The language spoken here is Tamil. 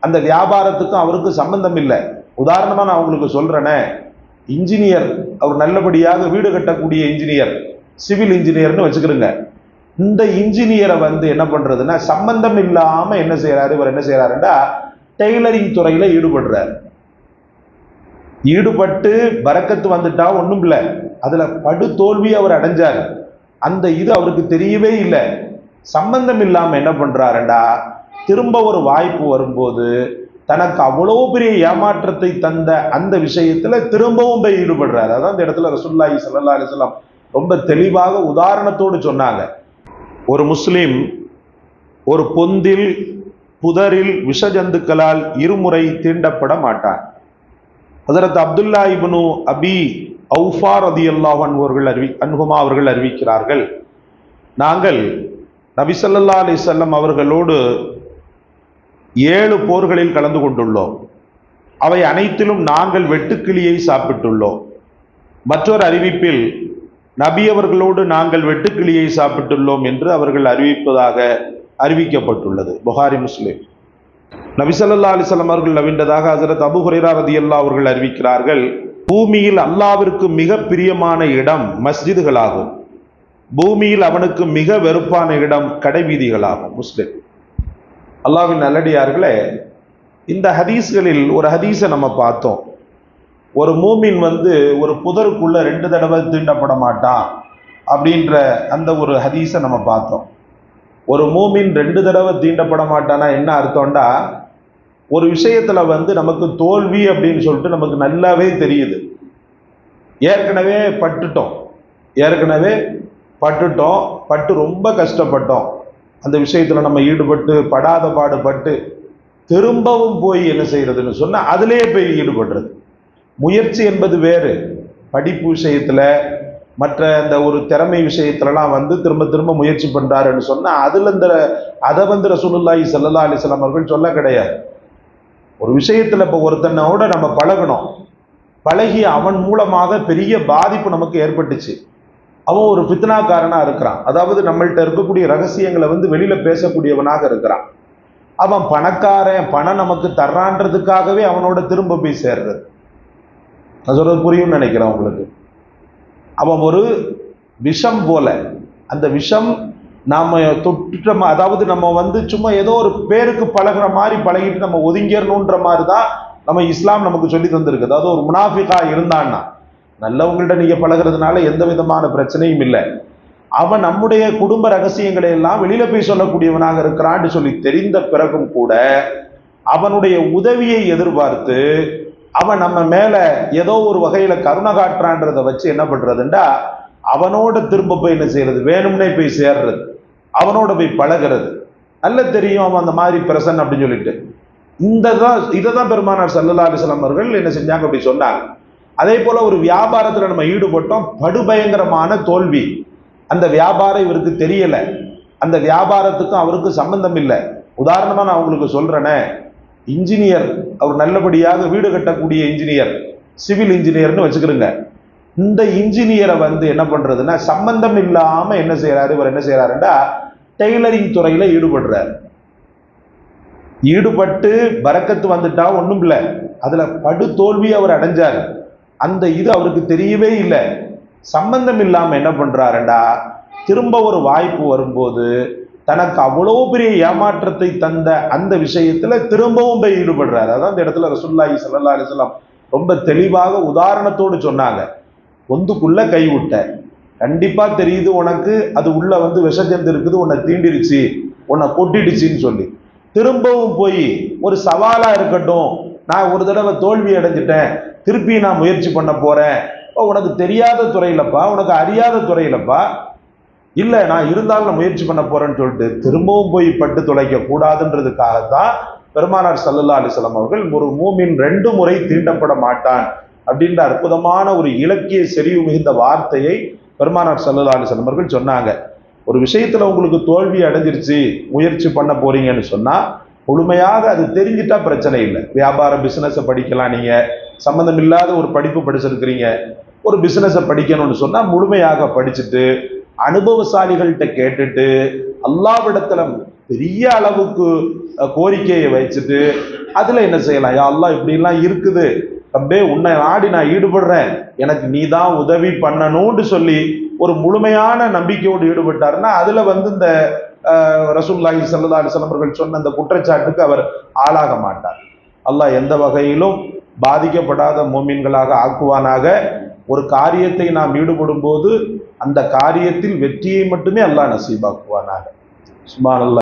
அந்த வியாபாரத்துக்கும் அவருக்கு சம்பந்தம் இல்லை. உதாரணமா நான் உங்களுக்கு சொல்றேனே, இன்ஜினியர், அவர் நல்லபடியாக வீடு கட்டக்கூடிய இன்ஜினியர், சிவில் இன்ஜினியர்னு வச்சுக்கிறோங்க. இந்த இன்ஜினியரை என்ன பண்றதுன்னா, சம்பந்தம் இல்லாம என்ன செய்யறாரு, இவர் என்ன செய்யறாருன்னா டெய்லரிங் துறையில ஈடுபட்டு பரக்கத்து வந்துட்டா ஒண்ணும் இல்லை, அதுல படு தோல்வி அவர் அடைஞ்சாரு. அந்த இது அவருக்கு தெரியவே இல்லை. சம்பந்தம் இல்லாம என்ன பண்றாருண்டா, திரும்ப ஒரு வாய்ப்பு வரும்போது தனக்கு அவ்வளவு பெரிய ஏமாற்றத்தை தந்த அந்த விஷயத்துல திரும்பவும் போய் ஈடுபடுறாரு. அதான் இந்த இடத்துல ரசூலுல்லாஹி ஸல்லல்லாஹு அலைஹி வஸல்லம் ரொம்ப தெளிவாக உதாரணத்தோடு சொன்னாங்க. ஒரு முஸ்லிம் ஒரு பொந்தில் புதரில் விஷஜந்துக்களால் இருமுறை தீண்டப்பட மாட்டான். ஹஜ்ரத் அப்துல்லா இப்னு அபி அவுஃபா ரலியல்லாஹு அன்ஹுமா அவர்கள் அறிவிக்கிறார்கள், நாங்கள் நபி ஸல்லல்லாஹு அலைஹி வஸல்லம் அவர்களோடு 7 போர்களில் கலந்து கொண்டுள்ளோம். அவை அனைத்திலும் நாங்கள் வெட்டுக்கிளியை சாப்பிட்டுள்ளோம். மற்றொரு அறிவிப்பில் நபி அவர்களோடு நாங்கள் வெட்டுக்கிளியை சாப்பிட்டுள்ளோம் என்று அவர்கள் அறிவிக்கப்பட்டுள்ளது. புகாரி, முஸ்லிம். நபி ஸல்லல்லாஹு அலைஹி வஸல்லம் அவர்கள் நவின்றதாக ஹஜ்ரத் அபூ ஹுரைரா ரலியல்லாஹு அவர்கள் அறிவிக்கிறார்கள், பூமியில் அல்லாஹ்விற்கு மிக பிரியமான இடம் மஸ்ஜிதுகளாகும், பூமியில் அவனுக்கு மிக வெறுப்பான இடம் கடைவீதிகளாகும். முஸ்லிம். அல்லாஹ்வின் நல்லடியார்களே, இந்த ஹதீஸ்களில் ஒரு ஹதீஸை நம்ம பார்த்தோம். ஒரு மூமின் ஒரு புதருக்குள்ள 2 தடவை தீண்டப்பட மாட்டான் அப்படின்ற அந்த ஒரு ஹதீஸை நம்ம பார்த்தோம். ஒரு மூமின் 2 தடவை தீண்டப்பட மாட்டானா என்ன அர்த்தம்டா, ஒரு விஷயத்துல நமக்கு தோல்வி அப்படின்னு சொல்லிட்டு நமக்கு நல்லாவே தெரியுது. ஏற்கனவே பட்டு ரொம்ப கஷ்டப்பட்டோம். அந்த விஷயத்துல நம்ம ஈடுபட்டு படாத பாடுபட்டு திரும்பவும் போய் என்ன செய்யறதுன்னு சொன்னா அதிலேயே போய் ஈடுபடுறது. முயற்சி என்பது வேறு. படிப்பு விஷயத்துல மற்ற இந்த ஒரு திறமை விஷயத்துலலாம் திரும்ப திரும்ப முயற்சி பண்றாருன்னு சொன்னா அதை ரசூலுல்லாஹி ஸல்லல்லாஹு அலைஹி வஸல்லம் அவர்கள் சொல்ல கிடையாது. ஒரு விஷயத்துல இப்போ ஒருத்தனோட நம்ம பழகி அவன் மூலமாக பெரிய பாதிப்பு நமக்கு ஏற்பட்டுச்சு. அவன் ஒரு ஃபித்னாக்காரனா இருக்கிறான். அதாவது நம்மள்ட்ட இருக்கக்கூடிய ரகசியங்களை வெளியில பேசக்கூடியவனாக இருக்கிறான். அவன் பணக்காரன், பணம் நமக்கு தர்றான்றதுக்காகவே அவனோட திரும்ப போய் சேர்றது. நான் சொல்றது புரியும் நினைக்கிறேன் உங்களுக்கு. அவன் ஒரு விஷம் போல. அந்த விஷம் நாம தொட்டுட்டோம், அதாவது நம்ம சும்மா ஏதோ ஒரு பேருக்கு பழகிற மாதிரி பழகிட்டு நம்ம ஒதுங்கிடணுன்ற மாதிரி தான் நம்ம இஸ்லாம் நமக்கு சொல்லி தந்திருக்கு. அதாவது ஒரு முனாஃபிகா இருந்தான்னா, நல்லவங்கள்ட்ட நீங்க பழகிறதுனால எந்த விதமான பிரச்சனையும் இல்லை. அவன் நம்முடைய குடும்ப ரகசியங்களை எல்லாம் வெளியில போய் சொல்லக்கூடியவனாக இருக்கிறான்னு சொல்லி தெரிந்த பிறகும் கூட அவனுடைய உதவியை எதிர்பார்த்து அவன் நம்ம மேல ஏதோ ஒரு வகையில கருணை காட்டுறான்றதை வச்சு என்ன பண்றதுண்டா, அவனோட திரும்ப போய் என்ன செய்யறது, வேணும்னே போய் சேர்றது, அவனோட போய் பழகிறது. நல்ல தெரியும் அவன் அந்த மாதிரி பிரசன் அப்படின்னு சொல்லிட்டு இதைதான் பெருமானார் ஸல்லல்லாஹு அலைஹி வஸல்லம் அவர்கள் என்ன செஞ்சாங்க, அப்படி சொன்னாங்க. அதே போல ஒரு வியாபாரத்துல நம்ம ஈடுபட்டோம், படுபயங்கரமான தோல்வி. அந்த வியாபாரம் இவருக்கு தெரியல, அந்த வியாபாரத்துக்கும் அவருக்கு சம்பந்தம் இல்லை. உதாரணமா நான் உங்களுக்கு சொல்றேனே, இன்ஜினியர், அவர் நல்லபடியாக வீடு கட்டக்கூடிய இன்ஜினியர், சிவில் இன்ஜினியர்னு வச்சுக்கிறோங்க. இந்த இன்ஜினியரை என்ன பண்றதுன்னா, சம்பந்தம் இல்லாம என்ன செய்யறாரு, இவர் என்ன செய்யறாருன்னா டெய்லரிங் துறையில ஈடுபட்டு பரக்கத்து வந்துட்டா ஒண்ணும் இல்லை, அதுல படு தோல்வி அவர் அடைஞ்சாரு. அந்த இது அவருக்கு தெரியவே இல்லை. சம்பந்தம் இல்லாம என்ன பண்றாருண்டா, திரும்ப ஒரு வாய்ப்பு வரும்போது தனக்கு அவ்வளவு பெரிய ஏமாற்றத்தை தந்த அந்த விஷயத்துல திரும்பவும் போய் ஈடுபடுறாரு. அதான் இந்த இடத்துல ரசூலுல்லாஹி ஸல்லல்லாஹு அலைஹி வஸல்லம் ரொம்ப தெளிவாக உதாரணத்தோடு சொன்னாங்க. பொந்துக்குள்ள கை விட்ட, கண்டிப்பா தெரியுது உனக்கு அது உள்ள விஷஜந்து இருக்குது, உன்னை தீண்டிருச்சு, உன்னை கொட்டிடுச்சின்னு சொல்லி திரும்பவும் போய் ஒரு சவாலா இருக்கட்டும், நான் ஒரு தடவை தோல்வி அடைஞ்சிட்டேன், திருப்பி நான் முயற்சி பண்ண போறேன், உனக்கு தெரியாத துறையிலப்பா, உனக்கு அறியாத துறையிலப்பா, இல்ல நான் இருந்தாலும் நான் முயற்சி பண்ண போறேன்னு சொல்லிட்டு திரும்பவும் போய் பட்டு தொலைக்க கூடாதுன்றதுக்காகத்தான் பெருமானார் ஸல்லல்லாஹு அலைஹி வஸல்லம் அவர்கள் ஒரு மூமின் 2 முறை தீண்டப்பட மாட்டான் அப்படின்ற அற்புதமான ஒரு இலக்கிய செறிவு மிகுந்த வார்த்தையை பெருமானார் ஸல்லல்லாஹு அலைஹி வஸல்லம் அவர்கள் சொன்னாங்க. ஒரு விஷயத்துல உங்களுக்கு தோல்வி அடைஞ்சிருச்சு, முயற்சி பண்ண போறீங்கன்னு சொன்னா முழுமையாக அது தெரிஞ்சிட்டா பிரச்சனை இல்லை. வியாபார பிசினஸை படிக்கலாம், நீங்க சம்பந்தம் இல்லாத ஒரு படிப்பு படிச்சிருக்கிறீங்க, ஒரு பிசினஸை படிக்கணும்னு சொன்னா முழுமையாக படிச்சுட்டு அனுபவசாலிகள்கிட்ட கேட்டுட்டு அல்லாஹ்விடத்துல பெரிய அளவுக்கு கோரிக்கையை வச்சுட்டு அதுல என்ன செய்யலாம், யா அல்லாஹ் இப்படிலாம் இருக்குது ரப்பே, உன்னை நாடி நான் ஈடுபடுறேன், எனக்கு நீ தான் உதவி பண்ணணும்னு சொல்லி ஒரு முழுமையான நம்பிக்கையோடு ஈடுபட்டாருன்னா அதுல இந்த ரசூலுல்லாஹி ஸல்லல்லாஹு அலைஹி வஸல்லம் அவர்கள் சொன்ன அந்த குற்றச்சாட்டுக்கு அவர் ஆளாக மாட்டார். அல்லாஹ் எந்த வகையிலும் பாதிக்கப்படாத மூமின்களாக ஆக்குவானாக. ஒரு காரியத்தை நாம் ஈடுபடும் போது அந்த காரியத்தில் வெற்றியை மட்டுமே அல்லாஹ் நசீபாக்குவானாக. சுப்ஹானல்லாஹ்.